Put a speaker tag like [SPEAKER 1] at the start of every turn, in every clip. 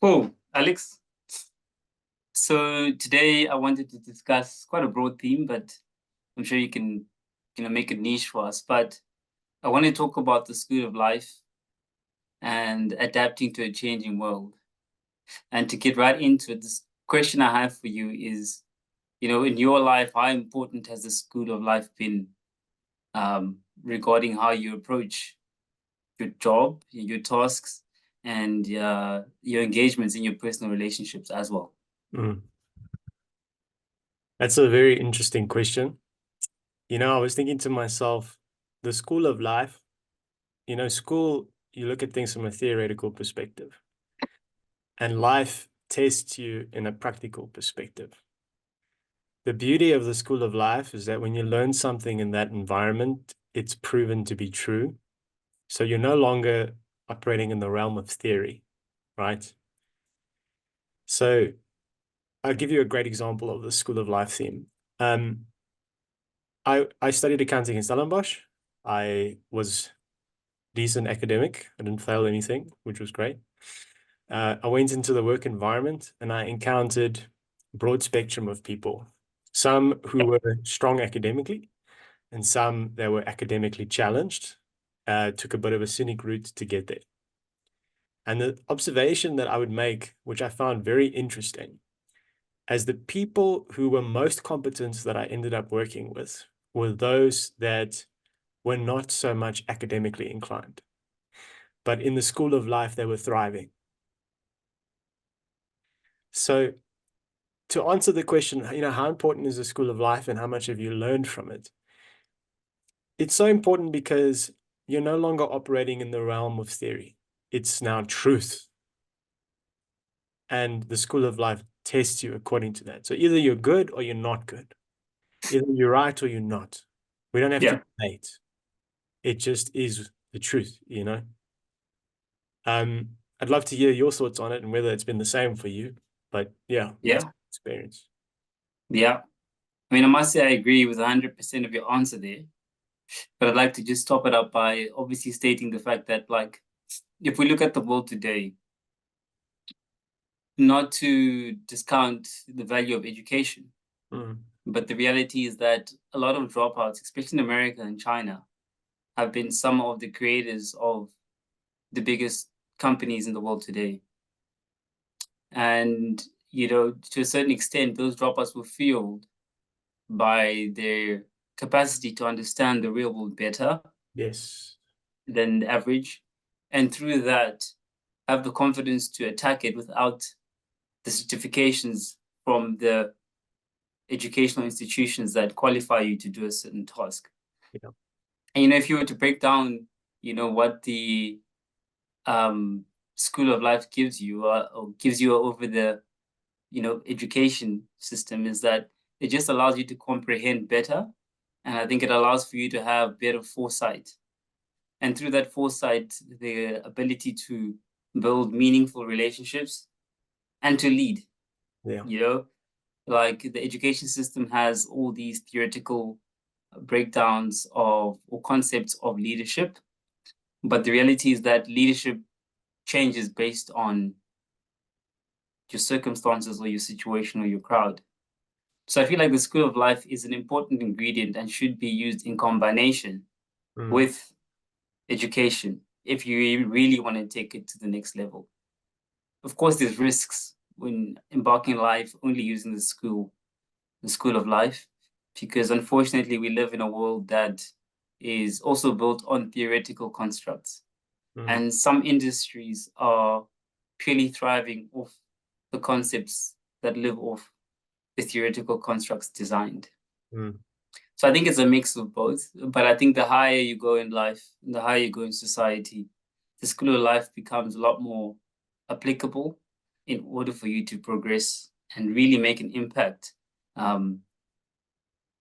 [SPEAKER 1] Cool, Alex. So today I wanted to discuss quite a broad theme, but I'm sure you can, make it niche for us. But I want to talk about the school of life and adapting to a changing world. And to get right into it, this question I have for you is, in your life, how important has the school of life been regarding how you approach your job, your tasks, and your engagements in your personal relationships as well?
[SPEAKER 2] Mm. That's a very interesting question. I was thinking to myself, the school of life, school, you look at things from a theoretical perspective, and life tests you in a practical perspective. The beauty of the school of life is that when you learn something in that environment, it's proven to be true. So you're no longer operating in the realm of theory, right? So I'll give you a great example of the school of life theme. Um, I studied accounting in Stellenbosch. I was decent academic. I didn't fail anything, which was great. I went into the work environment and I encountered a broad spectrum of people. Some who were strong academically and some that were academically challenged, took a bit of a scenic route to get there. And the observation that I would make, which I found very interesting, as the people who were most competent that I ended up working with were those that were not so much academically inclined, but in the school of life, they were thriving. So to answer the question, how important is the school of life and how much have you learned from it? It's so important because you're no longer operating in the realm of theory. It's now truth. And the school of life tests you according to that. So either you're good or you're not good. Either you're right or you're not. We don't have to
[SPEAKER 1] Yeah.
[SPEAKER 2] debate. It just is the truth. I'd love to hear your thoughts on it and whether it's been the same for you. But yeah, that's
[SPEAKER 1] Yeah.
[SPEAKER 2] my experience.
[SPEAKER 1] Yeah. I mean, I must say I agree with 100% of your answer there, but I'd like to just top it up by obviously stating the fact that, like, if we look at the world today, not to discount the value of education,
[SPEAKER 2] Mm,
[SPEAKER 1] but the reality is that a lot of dropouts, especially in America and China, have been some of the creators of the biggest companies in the world today. And, to a certain extent, those dropouts were fueled by their capacity to understand the real world better
[SPEAKER 2] yes.
[SPEAKER 1] than the average, and through that, have the confidence to attack it without the certifications from the educational institutions that qualify you to do a certain task.
[SPEAKER 2] Yeah.
[SPEAKER 1] And if you were to break down, what the um, school of life gives you, or gives you over the education system, is that it just allows you to comprehend better, and I think it allows for you to have better foresight, and through that foresight, the ability to build meaningful relationships and to lead.
[SPEAKER 2] Yeah.
[SPEAKER 1] You know, like the education system has all these theoretical breakdowns of or concepts of leadership, but the reality is that leadership changes based on your circumstances or your situation or your crowd. So I feel like the school of life is an important ingredient and should be used in combination
[SPEAKER 2] Mm,
[SPEAKER 1] with education if you really want to take it to the next level. Of course, there's risks when embarking life only using the school of life, because unfortunately we live in a world that is also built on theoretical constructs.
[SPEAKER 2] mm,
[SPEAKER 1] And some industries are purely thriving off the concepts that live off the theoretical constructs designed.
[SPEAKER 2] mm,
[SPEAKER 1] So I think it's a mix of both. But I think the higher you go in life, and the higher you go in society, the school of life becomes a lot more applicable in order for you to progress and really make an impact, um,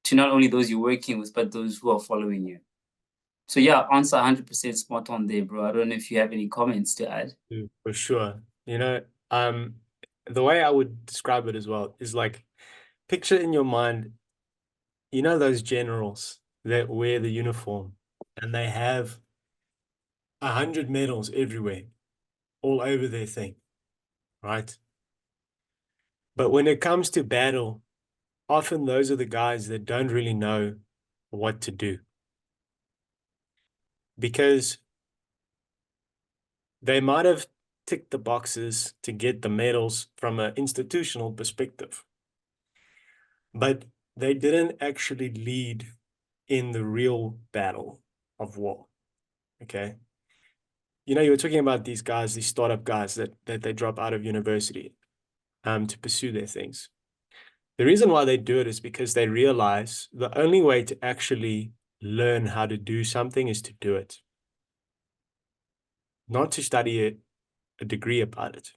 [SPEAKER 1] to not only those you're working with, but those who are following you. So yeah, answer 100% spot on there, bro. I don't know if you have any comments to add.
[SPEAKER 2] for sure. Um, the way I would describe it as well is like picture in your mind, those generals that wear the uniform and they have 100 medals everywhere, all over their thing. right? But when it comes to battle, often those are the guys that don't really know what to do because they might have ticked the boxes to get the medals from an institutional perspective, but they didn't actually lead in the real battle of war. Okay. You know, you were talking about these guys, these startup guys that they drop out of university to pursue their things. The reason why they do it is because they realize the only way to actually learn how to do something is to do it, not to study a degree about it,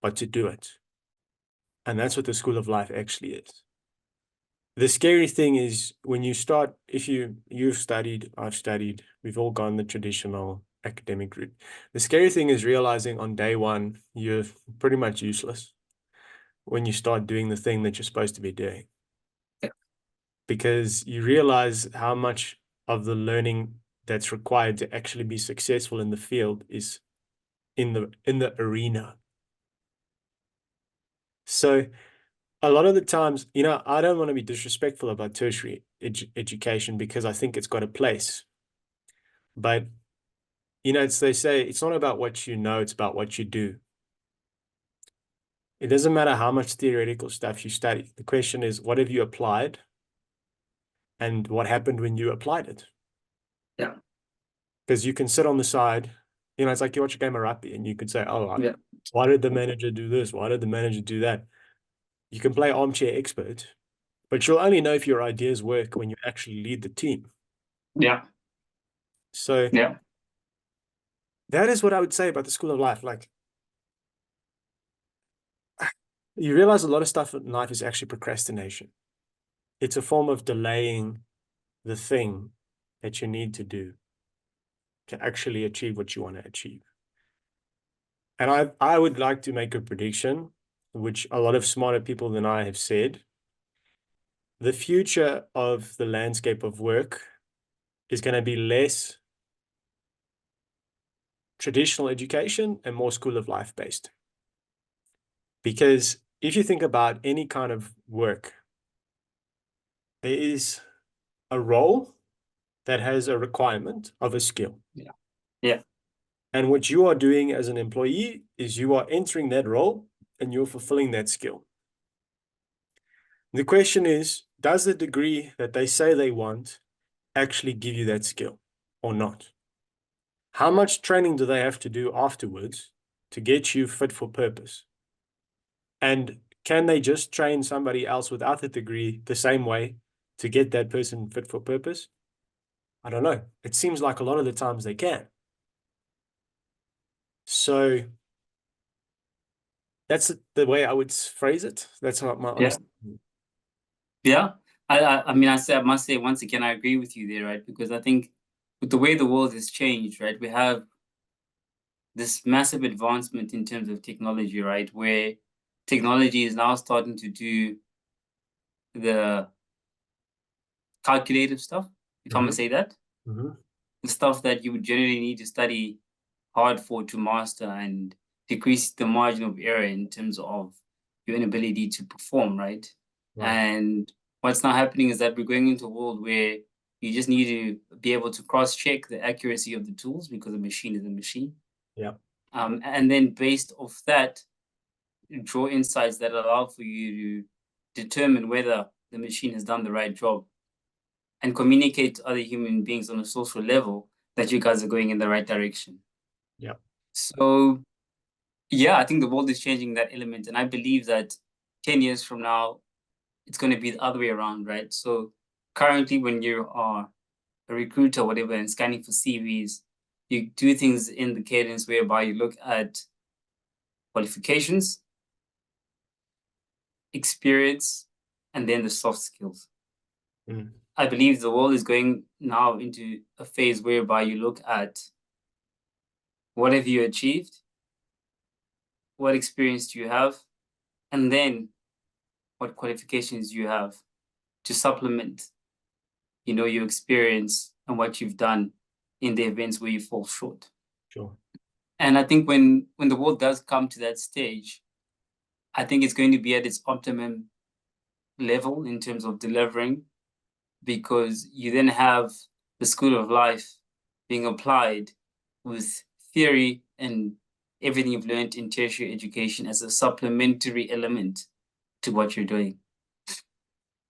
[SPEAKER 2] but to do it. And that's what the school of life actually is. The scary thing is when you start, if you've studied, I've studied, we've all gone the traditional academic route. The scary thing is realizing on day one, you're pretty much useless when you start doing the thing that you're supposed to be doing. Because you realize how much of the learning that's required to actually be successful in the field is in the arena. So a lot of the times, you know, I don't want to be disrespectful about tertiary education because I think it's got a place. But, you know, they say it's not about what you know, it's about what you do. It doesn't matter how much theoretical stuff you study. The question is, what have you applied and what happened when you applied it?
[SPEAKER 1] Yeah.
[SPEAKER 2] Because you can sit on the side, you know, it's like you watch a game of rugby and you could say, oh,
[SPEAKER 1] Yeah.
[SPEAKER 2] why did the manager do this? Why did the manager do that? You can play armchair expert, but you'll only know if your ideas work when you actually lead the team.
[SPEAKER 1] Yeah.
[SPEAKER 2] So
[SPEAKER 1] Yeah.
[SPEAKER 2] that is what I would say about the school of life. Like, you realize a lot of stuff in life is actually procrastination. It's a form of delaying the thing that you need to do to actually achieve what you want to achieve. And I would like to make a prediction, which a lot of smarter people than I have said. The future of the landscape of work is going to be less traditional education and more school of life based. Because if you think about any kind of work, there is a role that has a requirement of a skill.
[SPEAKER 1] Yeah. Yeah.
[SPEAKER 2] And what you are doing as an employee is you are entering that role and you're fulfilling that skill. The question is, does the degree that they say they want actually give you that skill or not? How much training do they have to do afterwards to get you fit for purpose? And can they just train somebody else without the degree the same way to get that person fit for purpose? I don't know. It seems like a lot of the times they can. So that's the way I would phrase it. That's my
[SPEAKER 1] Yeah.
[SPEAKER 2] honest.
[SPEAKER 1] Yeah. I mean, I must say once again, I agree with you there, right? Because I think with the way the world has changed, right, we have this massive advancement in terms of technology, right, where technology is now starting to do the calculative stuff, if I'm gonna
[SPEAKER 2] Mhm,
[SPEAKER 1] say that,
[SPEAKER 2] mhm.
[SPEAKER 1] the stuff that you would generally need to study hard for to master and decrease the margin of error in terms of your inability to perform, right?
[SPEAKER 2] Right.
[SPEAKER 1] And what's now happening is that we're going into a world where you just need to be able to cross-check the accuracy of the tools because a machine is a machine.
[SPEAKER 2] Yeah.
[SPEAKER 1] And then based off that, draw insights that allow for you to determine whether the machine has done the right job and communicate to other human beings on a social level that you guys are going in the right direction.
[SPEAKER 2] Yeah.
[SPEAKER 1] So yeah, I think the world is changing that element. And I believe that 10 years from now, it's going to be the other way around, right? So currently, when you are a recruiter or whatever and scanning for CVs, you do things in the cadence whereby you look at qualifications, experience, and then the soft skills.
[SPEAKER 2] Mm.
[SPEAKER 1] I believe the world is going now into a phase whereby you look at what have you achieved, what experience do you have, and then what qualifications you have to supplement, your experience and what you've done in the events where you fall short.
[SPEAKER 2] Sure.
[SPEAKER 1] And I think when the world does come to that stage, I think it's going to be at its optimum level in terms of delivering, because you then have the school of life being applied with theory and everything you've learned in tertiary education as a supplementary element to what you're doing.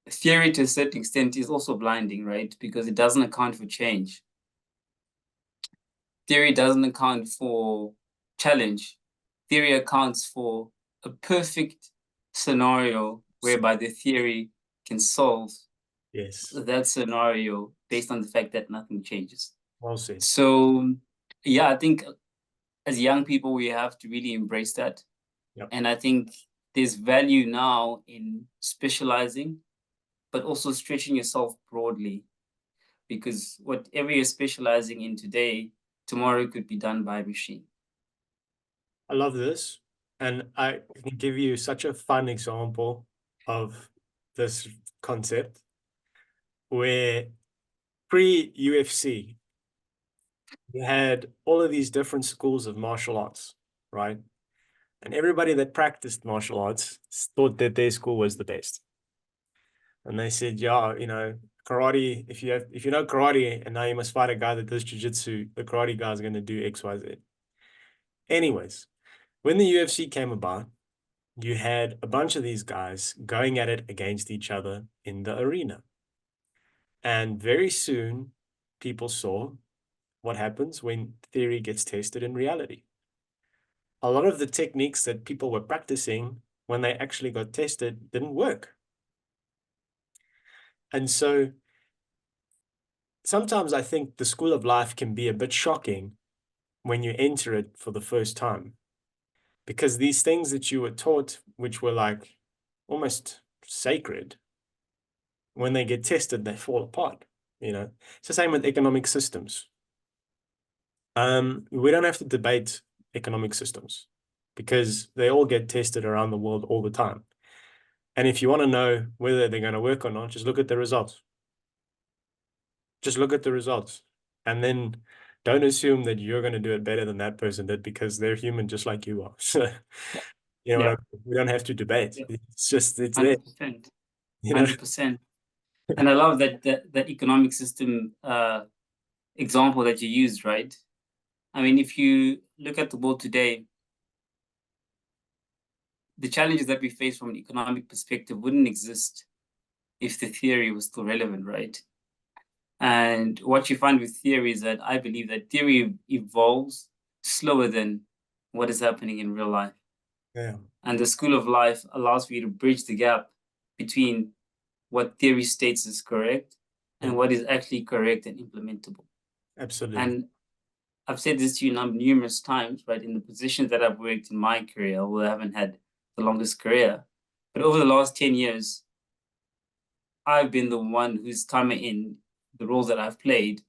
[SPEAKER 1] Theory, to a certain extent, is also blinding, right? Because it doesn't account for change. Theory doesn't account for challenge. Theory accounts for a perfect scenario whereby the theory can solve
[SPEAKER 2] Yes.
[SPEAKER 1] that scenario based on the fact that nothing changes.
[SPEAKER 2] Well said.
[SPEAKER 1] So, yeah, I think as young people, we have to really embrace that.
[SPEAKER 2] Yep.
[SPEAKER 1] And I think there's value now in specializing, but also stretching yourself broadly, because whatever you're specializing in today, tomorrow could be done by a machine.
[SPEAKER 2] I love this. And I can give you such a fun example of this concept where pre-UFC, you had all of these different schools of martial arts, right? And everybody that practiced martial arts thought that their school was the best. And they said, yeah, karate, if you know karate and now you must fight a guy that does jiu-jitsu, the karate guy is going to do X, Y, Z. Anyways, when the UFC came about, you had a bunch of these guys going at it against each other in the arena. And very soon, people saw what happens when theory gets tested in reality. A lot of the techniques that people were practicing when they actually got tested didn't work. And so sometimes I think the school of life can be a bit shocking when you enter it for the first time, because these things that you were taught, which were like almost sacred, when they get tested, they fall apart. It's the same with economic systems. We don't have to debate economic systems because they all get tested around the world all the time. And if you want to know whether they're going to work or not, just look at the results. Just look at the results. And then don't assume that you're going to do it better than that person did, because they're human just like you are. So, what I
[SPEAKER 1] Yeah,
[SPEAKER 2] mean? We don't have to debate.
[SPEAKER 1] yeah,
[SPEAKER 2] It's there,
[SPEAKER 1] 100%,
[SPEAKER 2] you know?
[SPEAKER 1] 100%. And I love that economic system example that you used, right? I mean, if you look at the world today, the challenges that we face from an economic perspective wouldn't exist if the theory was still relevant, right? And what you find with theory is that I believe that theory evolves slower than what is happening in real life.
[SPEAKER 2] Yeah,
[SPEAKER 1] And the school of life allows for you to bridge the gap between what theory states is correct
[SPEAKER 2] yeah,
[SPEAKER 1] and what is actually correct and implementable.
[SPEAKER 2] absolutely.
[SPEAKER 1] And I've said this to you numerous times, right? In the positions that I've worked in my career, although I haven't had the longest career, but over the last 10 years, I've been the one who's come in the roles that I've played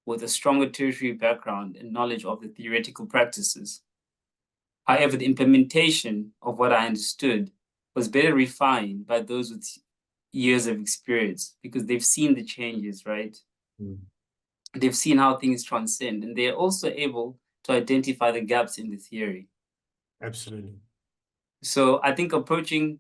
[SPEAKER 1] with a stronger tertiary background and knowledge of the theoretical practices. However, the implementation of what I understood was better refined by those with years of experience, because they've seen the changes, right?
[SPEAKER 2] Mm,
[SPEAKER 1] They've seen how things transcend, and they're also able to identify the gaps in the theory.
[SPEAKER 2] absolutely.
[SPEAKER 1] So I think approaching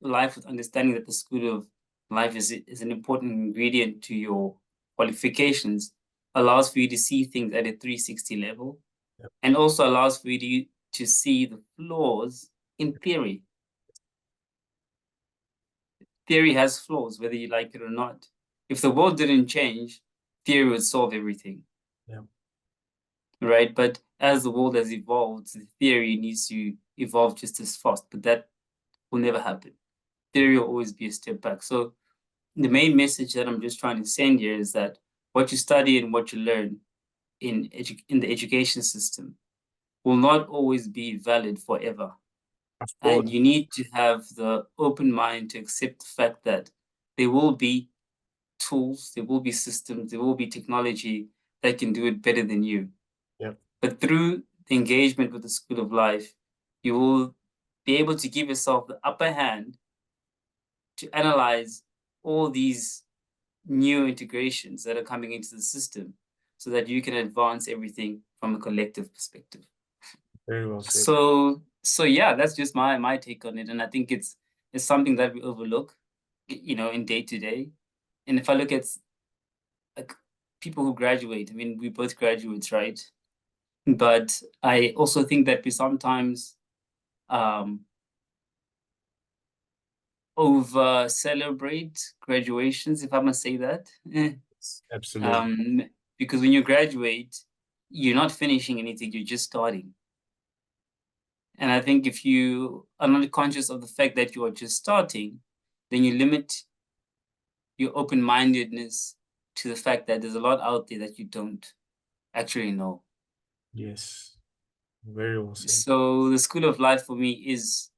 [SPEAKER 1] life with understanding that the school of life is an important ingredient to your qualifications allows for you to see things at a 360 level,
[SPEAKER 2] Yep,
[SPEAKER 1] and also allows for you to see the flaws in theory. Theory has flaws, whether you like it or not. If the world didn't change, theory would solve everything,
[SPEAKER 2] yep,
[SPEAKER 1] right? But as the world has evolved, the theory needs to evolve just as fast, but that will never happen. Theory will always be a step back. So the main message that I'm just trying to send here is that what you study and what you learn in the education system will not always be valid forever.
[SPEAKER 2] of
[SPEAKER 1] And
[SPEAKER 2] course.
[SPEAKER 1] you need to have the open mind to accept the fact that there will be tools, there will be systems, there will be technology that can do it better than you.
[SPEAKER 2] Yep,
[SPEAKER 1] But through the engagement with the school of life, you will be able to give yourself the upper hand to analyze all these new integrations that are coming into the system so that you can advance everything from a collective perspective.
[SPEAKER 2] Very well said.
[SPEAKER 1] So yeah, that's just my take on it, and I think it's something that we overlook, in day to day. And if I look at like people who graduate, I mean, we both graduates, right? But I also think that we sometimes um over celebrate graduations, if I must say that.
[SPEAKER 2] Absolutely.
[SPEAKER 1] Um, because when you graduate, you're not finishing anything, you're just starting. And I think if you are not conscious of the fact that you are just starting, then you limit your open-mindedness to the fact that there's a lot out there that you don't actually know.
[SPEAKER 2] Yes. Very well said.
[SPEAKER 1] So the school of life for me is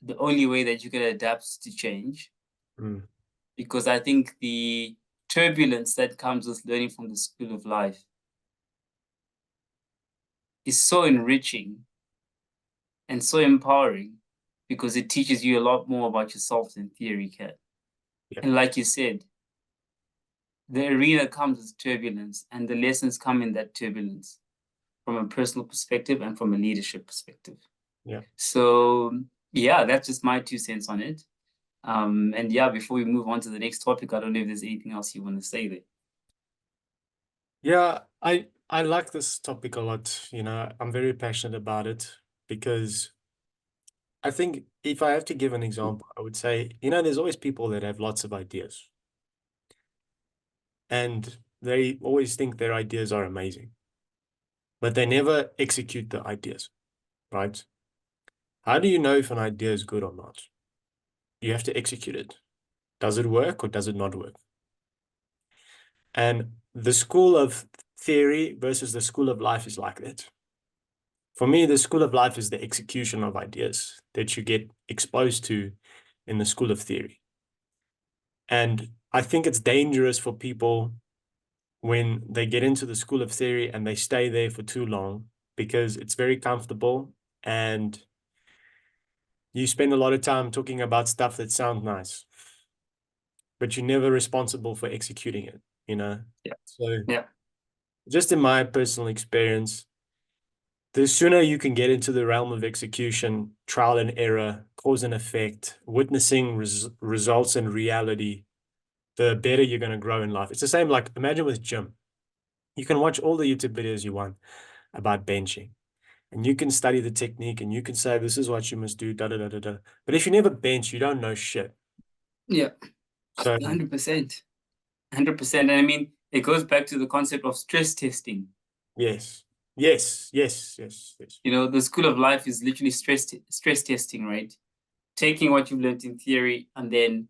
[SPEAKER 1] the only way that you can adapt to change,
[SPEAKER 2] Mm.
[SPEAKER 1] because I think the turbulence that comes with learning from the school of life is so enriching and so empowering because it teaches you a lot more about yourself than theory can.
[SPEAKER 2] Yeah.
[SPEAKER 1] And like you said, the arena comes with turbulence, and the lessons come in that turbulence from a personal perspective and from a leadership perspective.
[SPEAKER 2] Yeah.
[SPEAKER 1] So, yeah, that's just my 2 cents on it. And yeah, before we move on to the next topic, I don't know if there's anything else you want to say there.
[SPEAKER 2] Yeah, I like this topic a lot. I'm very passionate about it because I think if I have to give an example, I would say, there's always people that have lots of ideas and they always think their ideas are amazing, but they never execute the ideas, right? How do you know if an idea is good or not? You have to execute it. Does it work or does it not work? And the school of theory versus the school of life is like that. For me, the school of life is the execution of ideas that you get exposed to in the school of theory. And I think it's dangerous for people when they get into the school of theory and they stay there for too long because it's very comfortable and you spend a lot of time talking about stuff that sounds nice, but you're never responsible for executing it.
[SPEAKER 1] Yeah,
[SPEAKER 2] So,
[SPEAKER 1] yeah,
[SPEAKER 2] just in my personal experience, the sooner you can get into the realm of execution, trial and error, cause and effect, witnessing results and reality, the better you're going to grow in life. It's the same, like imagine with gym. You can watch all the YouTube videos you want about benching, and you can study the technique and you can say, this is what you must do, da da da da da. But if you never bench, you don't know shit.
[SPEAKER 1] yeah,
[SPEAKER 2] So,
[SPEAKER 1] 100%. 100%. And I mean, it goes back to the concept of stress testing.
[SPEAKER 2] yes, yes, yes, yes, yes.
[SPEAKER 1] The school of life is literally stress testing, right? Taking what you've learned in theory and then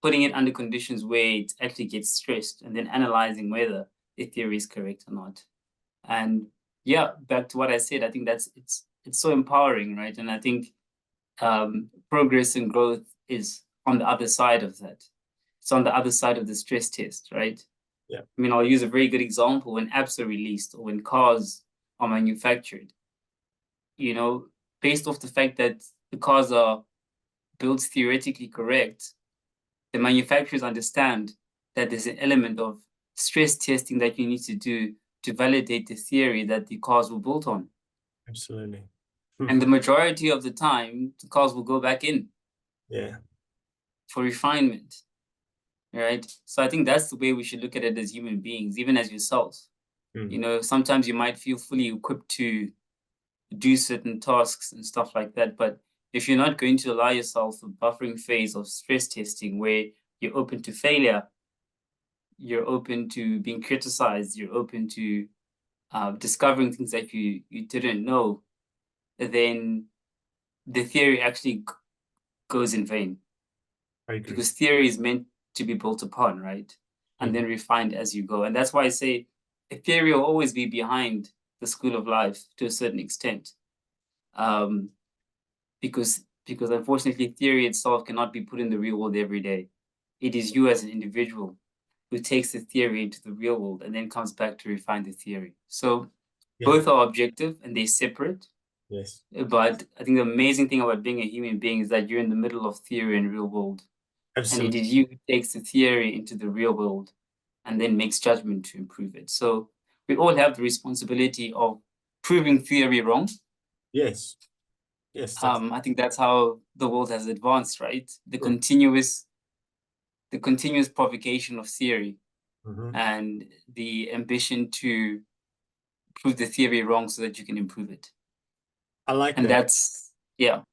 [SPEAKER 1] putting it under conditions where it actually gets stressed and then analyzing whether the theory is correct or not. And yeah, back to what I said, I think it's so empowering, right? And I think progress and growth is on the other side of that. It's on the other side of the stress test, right?
[SPEAKER 2] Yeah,
[SPEAKER 1] I mean, I'll use a very good example when apps are released or when cars are manufactured, you know, based off the fact that the cars are built theoretically correct, the manufacturers understand that there's an element of stress testing that you need to do to validate the theory that the cars were built on.
[SPEAKER 2] absolutely.
[SPEAKER 1] And the majority of the time, the cars will go back in
[SPEAKER 2] Yeah.
[SPEAKER 1] for refinement, right? So I think that's the way we should look at it as human beings, even as yourself.
[SPEAKER 2] Mm.
[SPEAKER 1] Sometimes you might feel fully equipped to do certain tasks and stuff like that, but if you're not going to allow yourself a buffering phase of stress testing where you're open to failure, you're open to being criticized, you're open to discovering things that you didn't know, then the theory actually goes in vain,
[SPEAKER 2] I agree.
[SPEAKER 1] because theory is meant to be built upon, right? And
[SPEAKER 2] Mhm.
[SPEAKER 1] then refined as you go. And that's why I say a theory will always be behind the school of life to a certain extent. Um, because unfortunately theory itself cannot be put in the real world every day. It is you as an individual who takes the theory into the real world and then comes back to refine the theory. So
[SPEAKER 2] Yeah.
[SPEAKER 1] both are objective and they're separate.
[SPEAKER 2] Yes.
[SPEAKER 1] But I think the amazing thing about being a human being is that you're in the middle of theory and real world. And it
[SPEAKER 2] Absolutely.
[SPEAKER 1] is you who takes the theory into the real world and then makes judgment to improve it. So we all have the responsibility of proving theory wrong.
[SPEAKER 2] Yes. Yes, that's
[SPEAKER 1] I think that's how the world has advanced, right?
[SPEAKER 2] true.
[SPEAKER 1] The continuous provocation of theory
[SPEAKER 2] Hmm.
[SPEAKER 1] and the ambition to prove the theory wrong so that you can improve it.
[SPEAKER 2] I like
[SPEAKER 1] And
[SPEAKER 2] that.
[SPEAKER 1] that's, yeah,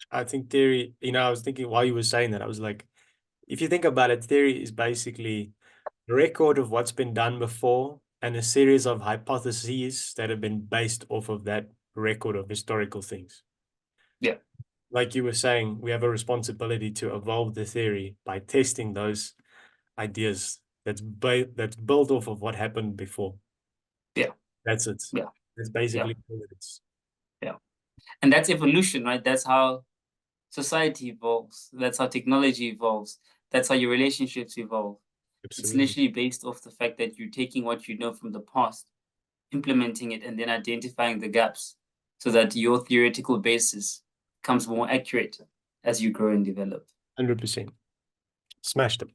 [SPEAKER 2] I think theory, I was thinking while you were saying that, I was like, if you think about it, theory is basically a record of what's been done before and a series of hypotheses that have been based off of that record of historical things.
[SPEAKER 1] yeah,
[SPEAKER 2] Like you were saying, we have a responsibility to evolve the theory by testing those ideas that's built off of what happened before.
[SPEAKER 1] yeah,
[SPEAKER 2] That's it.
[SPEAKER 1] yeah,
[SPEAKER 2] That's
[SPEAKER 1] yeah,
[SPEAKER 2] basically all it is.
[SPEAKER 1] yeah. And that's evolution, right? That's how society evolves. That's how technology evolves. That's how your relationships evolve. It's
[SPEAKER 2] Absolutely.
[SPEAKER 1] literally based off the fact that you're taking what you know from the past, implementing it, and then identifying the gaps so that your theoretical basis becomes more accurate as you grow and develop.
[SPEAKER 2] 100%. Smashed them.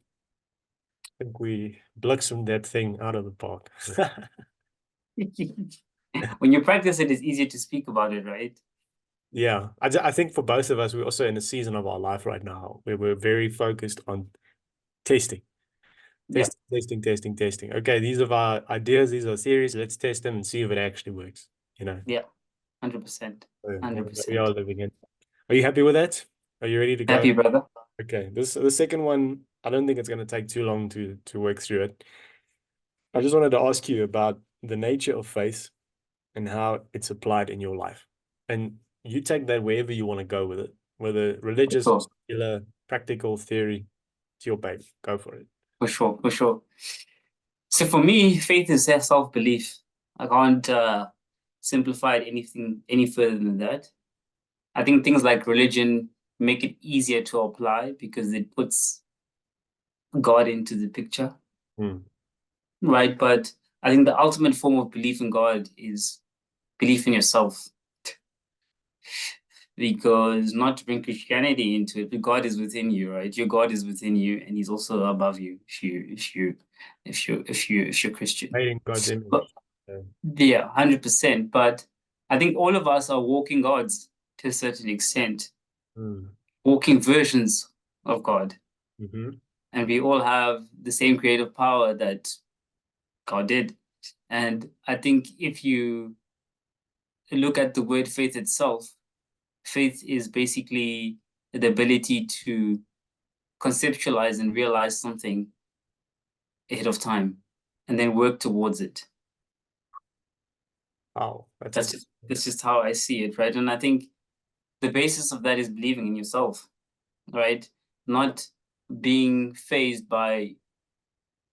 [SPEAKER 2] I think we blixened that thing out of the park.
[SPEAKER 1] When you practice it, it's easier to speak about it, right?
[SPEAKER 2] Yeah, I think for both of us, we're also in a season of our life right now where we're very focused on testing,
[SPEAKER 1] Yeah,
[SPEAKER 2] testing. Okay, these are our ideas, these are theories. Let's test them and see if it actually works.
[SPEAKER 1] yeah, 100%.
[SPEAKER 2] What we are
[SPEAKER 1] 100%.
[SPEAKER 2] living in. Are you happy with that? Are you ready to go?
[SPEAKER 1] Happy, brother?
[SPEAKER 2] Okay, the second one, I don't think it's going to take too long to work through it. I just wanted to ask you about the nature of faith and how it's applied in your life. And you take that wherever you want to go with it, whether
[SPEAKER 1] For
[SPEAKER 2] religious,
[SPEAKER 1] sure,
[SPEAKER 2] secular, practical theory, it's your baby. Go for it.
[SPEAKER 1] for sure, for sure. So for me, faith is self-belief. I can't simplify it anything any further than that. I think things like religion make it easier to apply because it puts God into the picture,
[SPEAKER 2] Hmm.
[SPEAKER 1] right? But I think the ultimate form of belief in God is belief in yourself. Because not to bring Christianity into it, but God is within you, right? Your God is within you, and He's also above you if you're Christian.
[SPEAKER 2] Made in God's
[SPEAKER 1] But
[SPEAKER 2] image. Yeah.
[SPEAKER 1] yeah, 100%. But I think all of us are walking gods to a certain extent,
[SPEAKER 2] Hmm.
[SPEAKER 1] walking versions of God,
[SPEAKER 2] Mm-hmm.
[SPEAKER 1] and we all have the same creative power that God did. And I think if you look at the word faith itself, faith is basically the ability to conceptualize and realize something ahead of time and then work towards it.
[SPEAKER 2] Wow, that's
[SPEAKER 1] That's
[SPEAKER 2] interesting.
[SPEAKER 1] just that's just how I see it, right? And I think the basis of that is believing in yourself, right? Not being phased by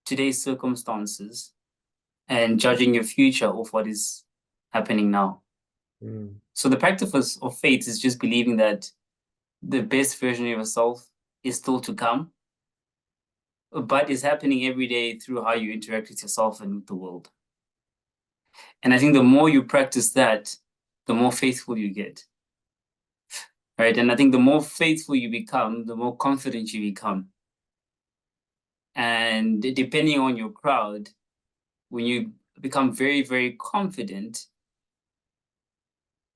[SPEAKER 1] today's circumstances and judging your future of what is happening now.
[SPEAKER 2] Hmm.
[SPEAKER 1] So the practice of faith is just believing that the best version of yourself is still to come, but is happening every day through how you interact with yourself and with the world. And I think the more you practice that, the more faithful you get, right? And I think the more faithful you become, the more confident you become. And depending on your crowd, when you become very, very confident,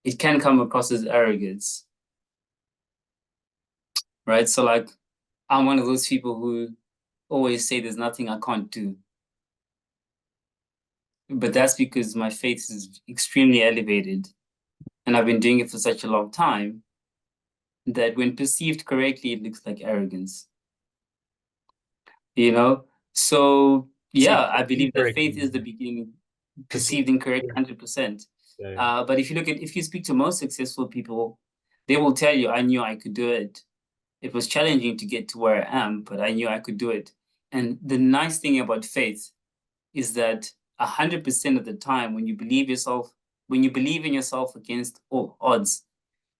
[SPEAKER 1] it can come across as arrogance, right? So, like, I'm one of those people who always say there's nothing I can't do. But that's because my faith is extremely elevated. And I've been doing it for such a long time that when perceived correctly, it looks like arrogance, you know? So,
[SPEAKER 2] See,
[SPEAKER 1] yeah, I believe that
[SPEAKER 2] incorrectly.
[SPEAKER 1] faith is the beginning,
[SPEAKER 2] Perceived.
[SPEAKER 1] perceived incorrect 100%.
[SPEAKER 2] Yeah, yeah.
[SPEAKER 1] But if you speak to most successful people, they will tell you, I knew I could do it. It was challenging to get to where I am, but I knew I could do it. And the nice thing about faith is that 100% of the time, when you believe in yourself against all odds,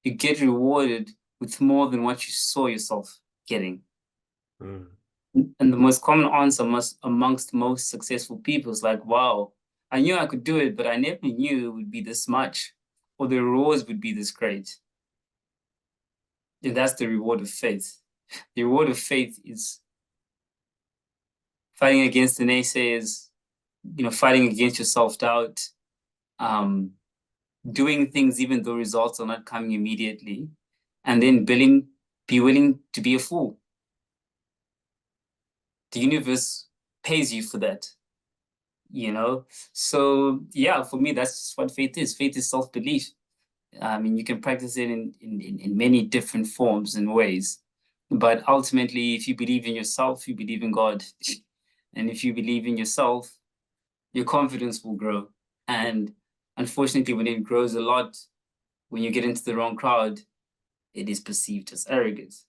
[SPEAKER 1] you get rewarded with more than what you saw yourself getting.
[SPEAKER 2] Hmm.
[SPEAKER 1] And the most common answer amongst most successful people is like, wow, I knew I could do it, but I never knew it would be this much or the rewards would be this great. And that's the reward of faith. The reward of faith is fighting against the naysayers, fighting against your self-doubt, um, doing things even though results are not coming immediately, and then be willing to be a fool. The universe pays you for that, you know? So yeah, for me, that's just what faith is. Faith is self-belief. I mean, you can practice it in many different forms and ways. But ultimately, if you believe in yourself, you believe in God. And if you believe in yourself, your confidence will grow. And unfortunately, when it grows a lot, when you get into the wrong crowd, it is perceived as arrogance.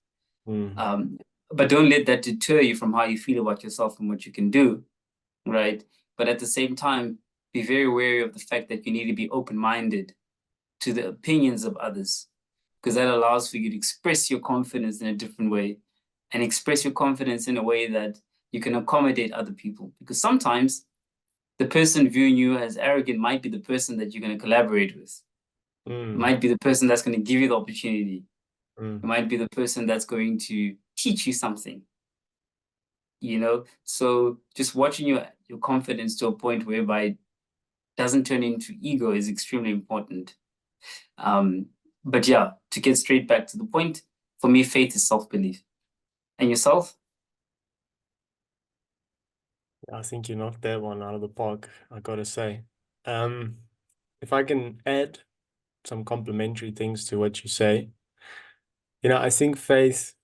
[SPEAKER 2] Mm.
[SPEAKER 1] Um, but don't let that deter you from how you feel about yourself and what you can do, right? But at the same time, be very wary of the fact that you need to be open-minded to the opinions of others, because that allows for you to express your confidence in a different way and express your confidence in a way that you can accommodate other people. Because sometimes the person viewing you as arrogant might be the person that you're going to collaborate with. It
[SPEAKER 2] Mm.
[SPEAKER 1] might be the person that's going to give you the opportunity. It
[SPEAKER 2] Mm.
[SPEAKER 1] might be the person that's going to teach you something, you know? So just watching your confidence to a point whereby it doesn't turn into ego is extremely important. Um, but yeah, to get straight back to the point, for me, faith is self-belief. And yourself?
[SPEAKER 2] I think you knocked that one out of the park, I gotta say. Um, if I can add some complementary things to what you say, I think faith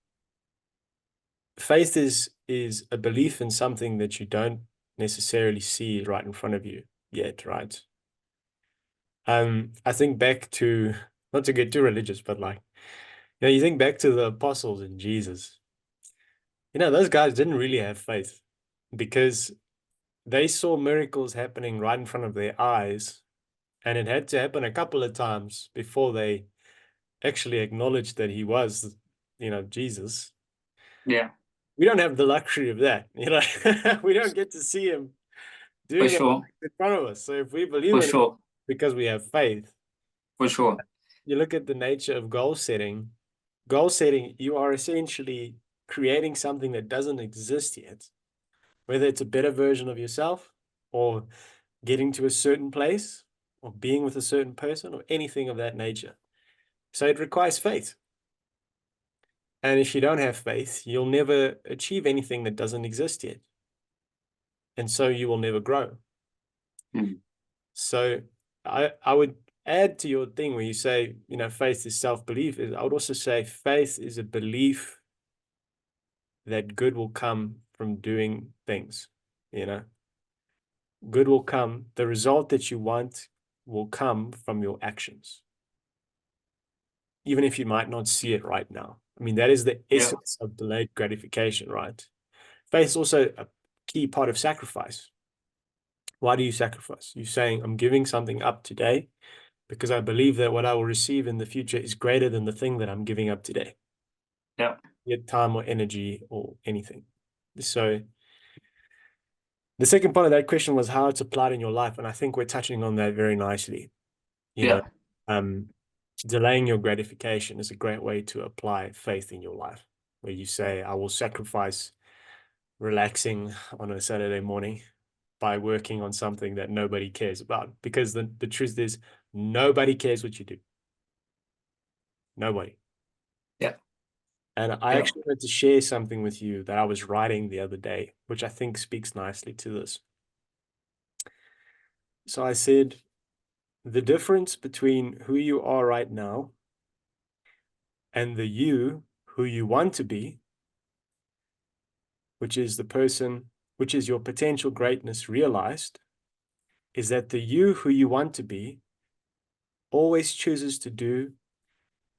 [SPEAKER 2] is a belief in something that you don't necessarily see right in front of you yet, right? I think back to, not to get too religious, but like, you think back to the apostles and Jesus. Those guys didn't really have faith because they saw miracles happening right in front of their eyes, and it had to happen a couple of times before they actually acknowledged that he was, Jesus.
[SPEAKER 1] Yeah,
[SPEAKER 2] We don't have the luxury of that, we don't get to see him
[SPEAKER 1] for
[SPEAKER 2] doing it
[SPEAKER 1] sure,
[SPEAKER 2] in front of us. So if we believe
[SPEAKER 1] for
[SPEAKER 2] in it
[SPEAKER 1] sure,
[SPEAKER 2] because we have faith,
[SPEAKER 1] for sure.
[SPEAKER 2] you look at the nature of goal setting. Goal setting, you are essentially creating something that doesn't exist yet, whether it's a better version of yourself or getting to a certain place or being with a certain person or anything of that nature. So it requires faith. And if you don't have faith, you'll never achieve anything that doesn't exist yet. And so you will never grow.
[SPEAKER 1] Mm.
[SPEAKER 2] So I would add to your thing where you say, faith is self-belief. I would also say faith is a belief that good will come from doing things. Good will come. The result that you want will come from your actions, even if you might not see it right now. I mean, that is the
[SPEAKER 1] Yeah,
[SPEAKER 2] essence of delayed gratification, right? Faith is also a key part of sacrifice. Why do you sacrifice? You're saying, I'm giving something up today because I believe that what I will receive in the future is greater than the thing that I'm giving up today,
[SPEAKER 1] yeah,
[SPEAKER 2] yet time or energy or anything. So the second part of that question was how it's applied in your life. And I think we're touching on that very nicely. You know,
[SPEAKER 1] yeah,
[SPEAKER 2] um, delaying your gratification is a great way to apply faith in your life, where you say, I will sacrifice relaxing on a Saturday morning by working on something that nobody cares about. Because the truth is, nobody cares what you do. Nobody.
[SPEAKER 1] yeah,
[SPEAKER 2] And I
[SPEAKER 1] yeah.
[SPEAKER 2] actually wanted to share something with you that I was writing the other day, which I think speaks nicely to this. So I said, the difference between who you are right now and the you who you want to be, which is the person, which is your potential greatness realized, is that the you who you want to be always chooses to do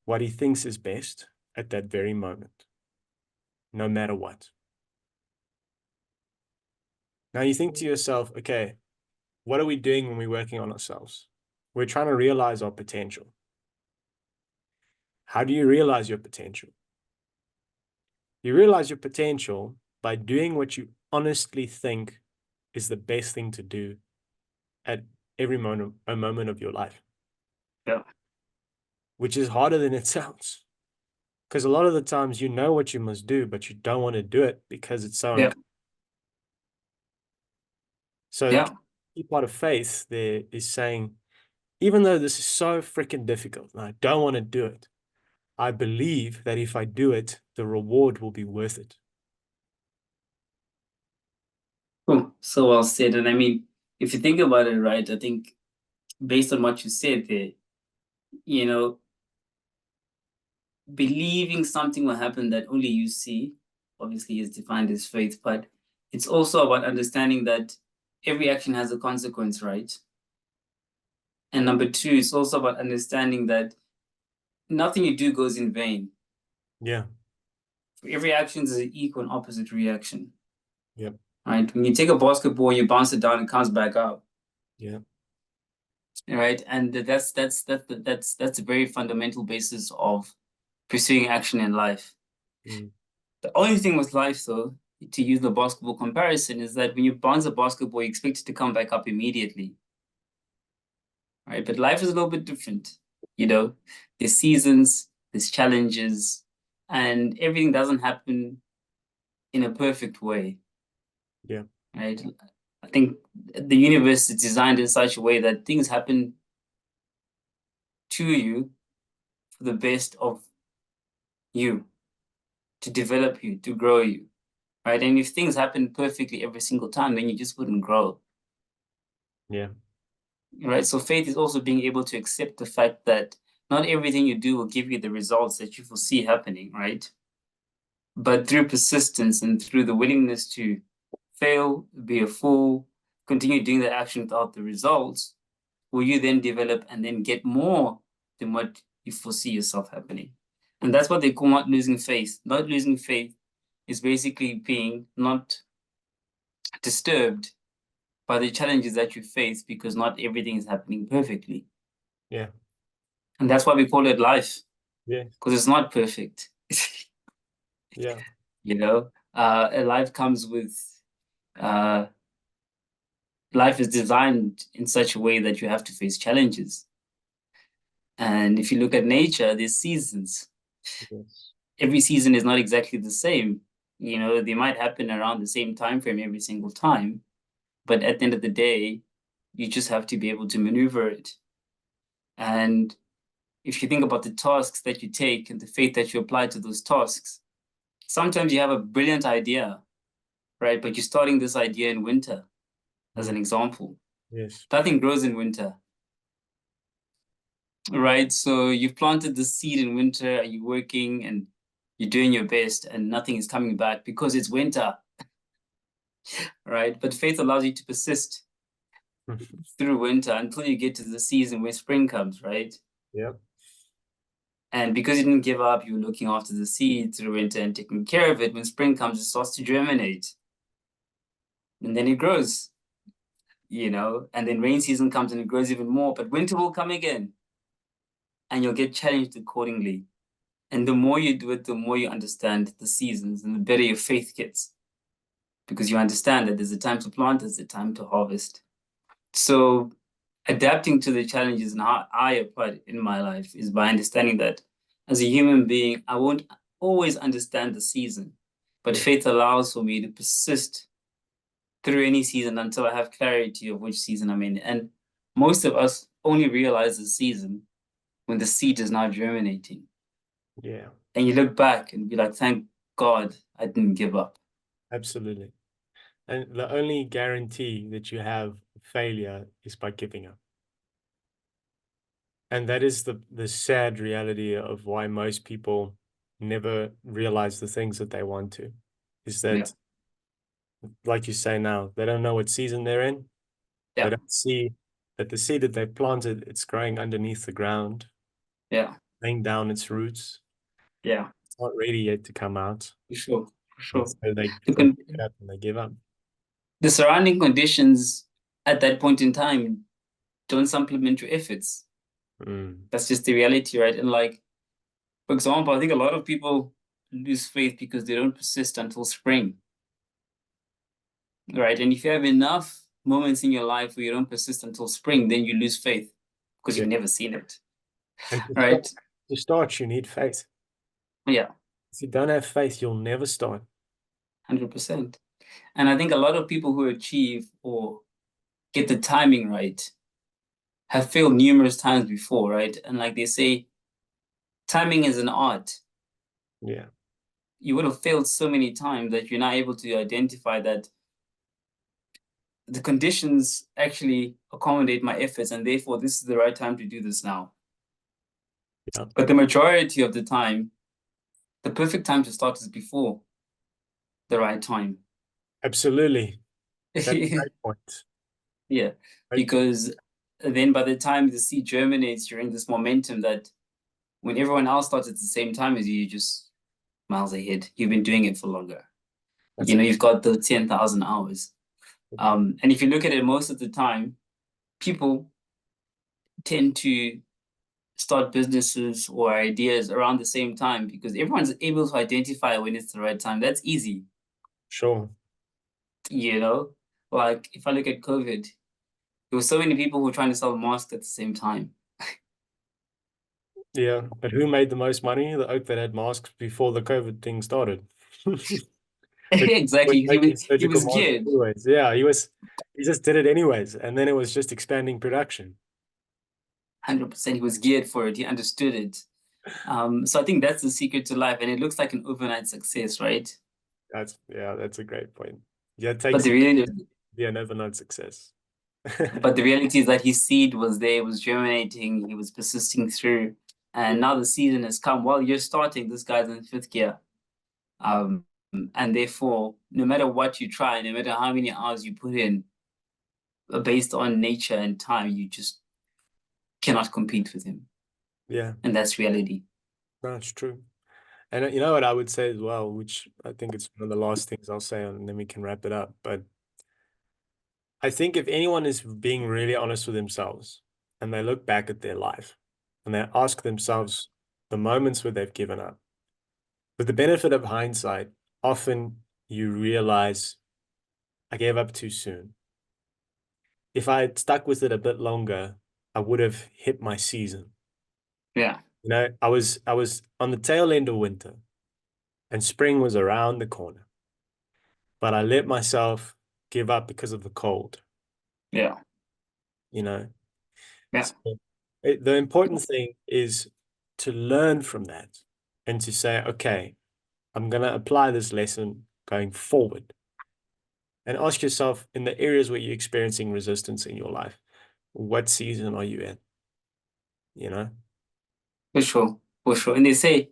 [SPEAKER 2] what he thinks is best at that very moment, no matter what. Now you think to yourself, okay, what are we doing when we're working on ourselves? We're trying to realize our potential. How do you realize your potential? You realize your potential by doing what you honestly think is the best thing to do at every moment of your life,
[SPEAKER 1] Yeah.
[SPEAKER 2] which is harder than it sounds. Because a lot of the times you know what you must do, but you don't want to do it because it's so
[SPEAKER 1] Yeah,
[SPEAKER 2] uncomfortable. So
[SPEAKER 1] yeah,
[SPEAKER 2] key part of faith there is saying, even though this is so freaking difficult and I don't want to do it, I believe that if I do it, the reward will be worth it.
[SPEAKER 1] Cool. So well said. And I mean, if you think about it, right, I think based on what you said there, you know, believing something will happen that only you see, obviously is defined as faith, but it's also about understanding that every action has a consequence, right? And number two, it's also about understanding that nothing you do goes in vain.
[SPEAKER 2] Yeah.
[SPEAKER 1] For every action is an equal and opposite reaction.
[SPEAKER 2] Yep.
[SPEAKER 1] Right? When you take a basketball and you bounce it down, it comes back up.
[SPEAKER 2] Yeah.
[SPEAKER 1] Right. And that's a very fundamental basis of pursuing action in life.
[SPEAKER 2] Mm.
[SPEAKER 1] The only thing with life, though, to use the basketball comparison, is that when you bounce a basketball, you expect it to come back up immediately. Right. But life is a little bit different. You know, there's seasons, there's challenges, and everything doesn't happen in a perfect way.
[SPEAKER 2] Yeah.
[SPEAKER 1] Right. I think the universe is designed in such a way that things happen to you for the best of you, to develop you, to grow you, right? And if things happen perfectly every single time, then you just wouldn't grow,
[SPEAKER 2] Yeah.
[SPEAKER 1] right? So faith is also being able to accept the fact that not everything you do will give you the results that you foresee happening, right? But through persistence and through the willingness to fail, be a fool, continue doing the action without the results, will you then develop and then get more than what you foresee yourself happening. And that's what they call not losing faith. Not losing faith is basically being not disturbed by the challenges that you face because not everything is happening perfectly.
[SPEAKER 2] Yeah.
[SPEAKER 1] And that's why we call it life,
[SPEAKER 2] Yeah.
[SPEAKER 1] because it's not perfect.
[SPEAKER 2] Yeah.
[SPEAKER 1] You know, a life comes with, uh, life is designed in such a way that you have to face challenges. And if you look at nature, there's seasons.
[SPEAKER 2] Yes.
[SPEAKER 1] Every season is not exactly the same. You know, they might happen around the same time frame every single time, but at the end of the day, you just have to be able to maneuver it. And if you think about the tasks that you take and the faith that you apply to those tasks, sometimes you have a brilliant idea, right? But you're starting this idea in winter, as
[SPEAKER 2] Mm.
[SPEAKER 1] an example.
[SPEAKER 2] Yes.
[SPEAKER 1] Nothing grows in winter, right? So you've planted the seed in winter, and you're working and you're doing your best, and nothing is coming back because it's winter, right? But faith allows you to persist through winter until you get to the season where spring comes, right?
[SPEAKER 2] Yeah.
[SPEAKER 1] And because you didn't give up, you were looking after the seed through winter and taking care of it. When spring comes, it starts to germinate. And then it grows, you know, and then rain season comes and it grows even more. But winter will come again and you'll get challenged accordingly. And the more you do it, the more you understand the seasons and the better your faith gets because you understand that there's a time to plant, there's a time to harvest. So adapting to the challenges and how I apply it in my life is by understanding that as a human being, I won't always understand the season, but
[SPEAKER 2] Yeah.
[SPEAKER 1] faith allows for me to persist through any season until I have clarity of which season I'm in. And most of us only realize the season when the seed is now germinating.
[SPEAKER 2] Yeah.
[SPEAKER 1] And you look back and be like, thank God I didn't give up.
[SPEAKER 2] Absolutely. And the only guarantee that you have of failure is by giving up. And that is the sad reality of why most people never realize the things that they want to. Is
[SPEAKER 1] Yeah.
[SPEAKER 2] that, like you say now, they don't know what season they're in. They
[SPEAKER 1] Yeah.
[SPEAKER 2] don't see that the seed that they planted, it's growing underneath the ground,
[SPEAKER 1] Yeah.
[SPEAKER 2] laying down its roots.
[SPEAKER 1] Yeah.
[SPEAKER 2] It's not ready yet to come out.
[SPEAKER 1] For sure. For
[SPEAKER 2] And
[SPEAKER 1] sure.
[SPEAKER 2] so they
[SPEAKER 1] The,
[SPEAKER 2] pick
[SPEAKER 1] con-
[SPEAKER 2] it up and they give up.
[SPEAKER 1] the surrounding conditions at that point in time don't supplement your efforts.
[SPEAKER 2] Mm.
[SPEAKER 1] That's just the reality, right? And like, for example, I think a lot of people lose faith because they don't persist until spring, right? And if you have enough moments in your life where you don't persist until spring, then you lose faith because
[SPEAKER 2] Yeah.
[SPEAKER 1] you've never seen it,
[SPEAKER 2] And
[SPEAKER 1] right?
[SPEAKER 2] to start, you need faith.
[SPEAKER 1] Yeah,
[SPEAKER 2] If you don't have faith, you'll never start.
[SPEAKER 1] 100%. And I think a lot of people who achieve or get the timing right have failed numerous times before, right? And like they say, timing is an art.
[SPEAKER 2] Yeah,
[SPEAKER 1] You would have failed so many times that you're not able to identify that the conditions actually accommodate my efforts, and therefore this is the right time to do this now.
[SPEAKER 2] yeah,
[SPEAKER 1] But the majority of the time, the perfect time to start is before the right time.
[SPEAKER 2] absolutely. That's a great point.
[SPEAKER 1] Yeah,
[SPEAKER 2] Great point.
[SPEAKER 1] because then by the time the seed germinates, you're in this momentum that when everyone else starts at the same time as you, you're just miles ahead. You've been doing it for longer.
[SPEAKER 2] That's a
[SPEAKER 1] You've got the 10,000 hours.
[SPEAKER 2] good point.
[SPEAKER 1] And if you look at it most of the time, people tend to start businesses or ideas around the same time because everyone's able to identify when it's the right time. That's easy,
[SPEAKER 2] Sure.
[SPEAKER 1] you know? Like if I look at COVID, there were so many people who were trying to sell masks at the same time.
[SPEAKER 2] Yeah, but who made the most money? The oak that had masks before the COVID thing started. But he was
[SPEAKER 1] Exactly.
[SPEAKER 2] making
[SPEAKER 1] He
[SPEAKER 2] surgical
[SPEAKER 1] was
[SPEAKER 2] masks
[SPEAKER 1] geared
[SPEAKER 2] anyways. Yeah, he just did it anyways. And then it was just expanding production.
[SPEAKER 1] 100%. He was geared for it. He understood it. So I think that's the secret to life, and it looks like an overnight success, right?
[SPEAKER 2] That's a great point. Yeah, it
[SPEAKER 1] But
[SPEAKER 2] takes
[SPEAKER 1] the
[SPEAKER 2] you
[SPEAKER 1] reality,
[SPEAKER 2] to be an overnight success.
[SPEAKER 1] but the reality is that his seed was there, was germinating, he was persisting through, and now the season has come. While you're starting, this guy's in fifth gear. Um, and therefore, no matter what you try, no matter how many hours you put in, based on nature and time, you just cannot compete with him.
[SPEAKER 2] Yeah,
[SPEAKER 1] And that's reality.
[SPEAKER 2] that's true. And you know what I would say as well, which I think it's one of the last things I'll say, and then we can wrap it up. But I think if anyone is being really honest with themselves and they look back at their life and they ask themselves the moments where they've given up, with the benefit of hindsight, often you realize I gave up too soon. If I had stuck with it a bit longer, I would have hit my season.
[SPEAKER 1] Yeah,
[SPEAKER 2] I was on the tail end of winter and spring was around the corner, but I let myself give up because of the cold,
[SPEAKER 1] yeah,
[SPEAKER 2] you know.
[SPEAKER 1] yeah.
[SPEAKER 2] So the important thing is to learn from that and to say, okay, I'm going to apply this lesson going forward and ask yourself in the areas where you're experiencing resistance in your life, what season are you in? You know?
[SPEAKER 1] For sure, for sure. And they say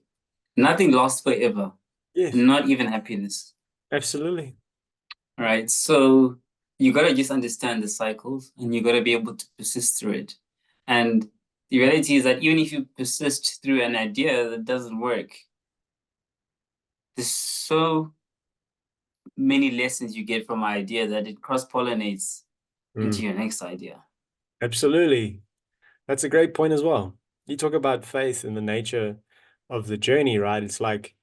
[SPEAKER 1] nothing lasts forever,
[SPEAKER 2] Yes,
[SPEAKER 1] not even happiness.
[SPEAKER 2] absolutely.
[SPEAKER 1] Right? So you gotta just understand the cycles and you gotta be able to persist through it. And the reality is that even if you persist through an idea that doesn't work, there's so many lessons you get from an idea that it cross-pollinates into
[SPEAKER 2] Mm,
[SPEAKER 1] your next idea.
[SPEAKER 2] absolutely. That's a great point as well. You talk about faith and the nature of the journey, right? It's like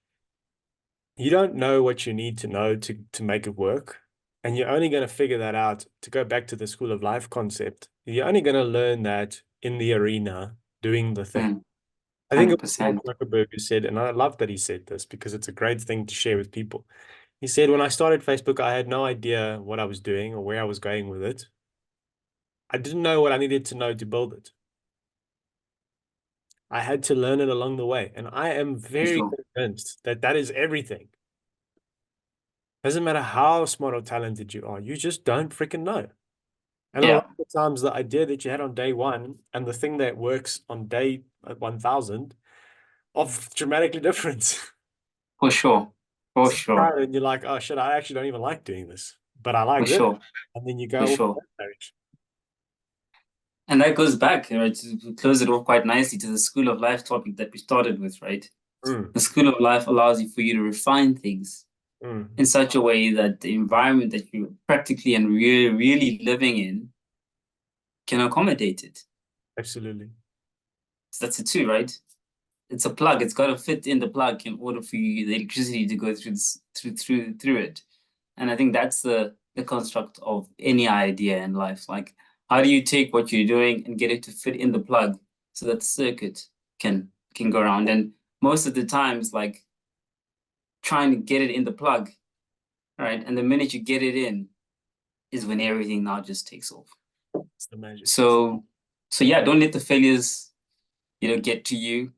[SPEAKER 2] you don't know what you need to know to make it work. And you're only going to figure that out to go back to the school of life concept. You're only going to learn that in the arena doing the thing.
[SPEAKER 1] Mm,
[SPEAKER 2] I think it was Mark
[SPEAKER 1] 100%.
[SPEAKER 2] Zuckerberg who said, and I love that he said this because it's a great thing to share with people. He said, when I started Facebook, I had no idea what I was doing or where I was going with it. I didn't know what I needed to know to build it. I had to learn it along the way. And I am
[SPEAKER 1] For
[SPEAKER 2] very
[SPEAKER 1] sure.
[SPEAKER 2] convinced that that is everything. Doesn't matter how smart or talented you are, you just don't freaking know. And a lot
[SPEAKER 1] Yeah,
[SPEAKER 2] of the times, the idea that you had on day one and the thing that works on day 1000 are dramatically different.
[SPEAKER 1] for sure. For
[SPEAKER 2] So you try
[SPEAKER 1] sure.
[SPEAKER 2] it and you're like, oh shit, I actually don't even like doing this, but I like
[SPEAKER 1] For
[SPEAKER 2] this.
[SPEAKER 1] sure.
[SPEAKER 2] And then you
[SPEAKER 1] For
[SPEAKER 2] go off in
[SPEAKER 1] sure.
[SPEAKER 2] that direction.
[SPEAKER 1] And that goes back, right, to close it off quite nicely to the school of life topic that we started with, right?
[SPEAKER 2] Mm,
[SPEAKER 1] The school of life allows you for you to refine things
[SPEAKER 2] mm,
[SPEAKER 1] in such a way that the environment that you're practically and really living in can accommodate it.
[SPEAKER 2] absolutely.
[SPEAKER 1] So that's it too, right? It's a plug. It's got to fit in the plug in order for you the electricity to go through it. And I think that's the construct of any idea in life. Like, how do you take what you're doing and get it to fit in the plug so that the circuit can go around? And most of the times, like trying to get it in the plug, right? And the minute you get it in is when everything now just takes off.
[SPEAKER 2] It's the magic.
[SPEAKER 1] So So yeah, don't let the failures, get to you.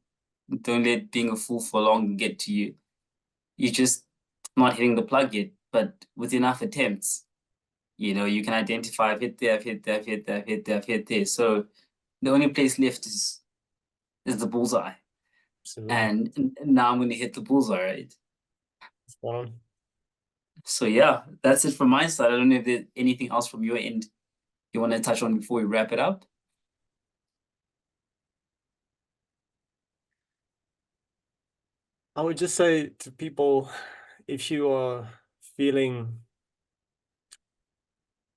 [SPEAKER 1] Don't let being a fool for long get to you. You're just not hitting the plug yet, but with enough attempts, you can identify I've hit there, I've hit there, I've hit there, I've hit there, I've hit there. So the only place left is the bullseye.
[SPEAKER 2] Absolutely.
[SPEAKER 1] And now I'm gonna hit the bullseye, right?
[SPEAKER 2] Spot on.
[SPEAKER 1] So yeah, that's it from my side. I don't know if there's anything else from your end you want to touch on before we wrap it up.
[SPEAKER 2] I would just say to people, if you are feeling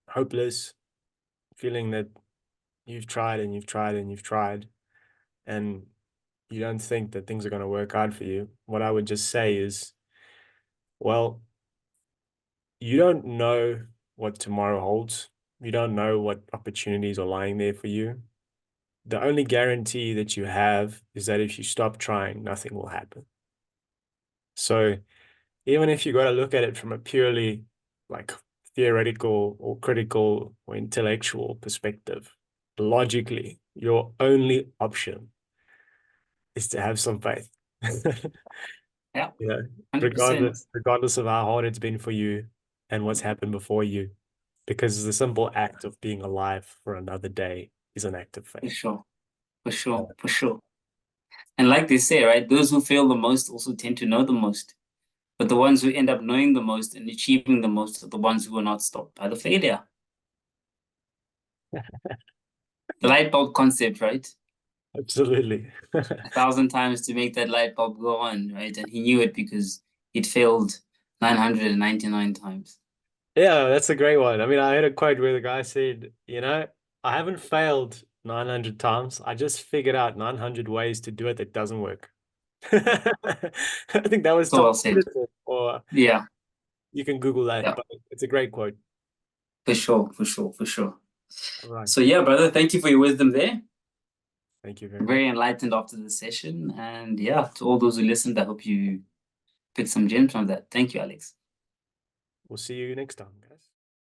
[SPEAKER 2] hopeless, feeling that you've tried and you've tried and you've tried, and you don't think that things are going to work out for you, what I would just say is, well, you don't know what tomorrow holds. You don't know what opportunities are lying there for you. The only guarantee that you have is that if you stop trying, nothing will happen. So even if you got to look at it from a purely like theoretical or critical or intellectual perspective, logically, your only option is to have some faith.
[SPEAKER 1] Yeah,
[SPEAKER 2] You know,
[SPEAKER 1] 100%.
[SPEAKER 2] regardless of how hard it's been for you and what's happened before you, because the simple act of being alive for another day is an act of
[SPEAKER 1] For
[SPEAKER 2] faith.
[SPEAKER 1] sure. For
[SPEAKER 2] Yeah.
[SPEAKER 1] sure. For sure. And like they say, right, those who fail the most also tend to know the most. But the ones who end up knowing the most and achieving the most are the ones who are not stopped by the failure. The light bulb concept, right?
[SPEAKER 2] Absolutely.
[SPEAKER 1] 1,000 times to make that light bulb go on, right? And he knew it because it failed 999 times.
[SPEAKER 2] Yeah, that's a great one. I mean, I heard a quote where the guy said, I haven't failed 900 times. I just figured out 900 ways to do it that doesn't work. I think that was
[SPEAKER 1] So
[SPEAKER 2] Tom
[SPEAKER 1] well said.
[SPEAKER 2] Peterson, or
[SPEAKER 1] Yeah,
[SPEAKER 2] you can Google that,
[SPEAKER 1] yeah,
[SPEAKER 2] but it's a great quote.
[SPEAKER 1] for sure, for sure, for sure.
[SPEAKER 2] All right.
[SPEAKER 1] So yeah, brother, thank you for your wisdom there.
[SPEAKER 2] Thank you very much.
[SPEAKER 1] Very enlightened after the session. And yeah, to all those who listened, I hope you picked some gems from that. Thank you, Alex.
[SPEAKER 2] We'll see you next time, guys.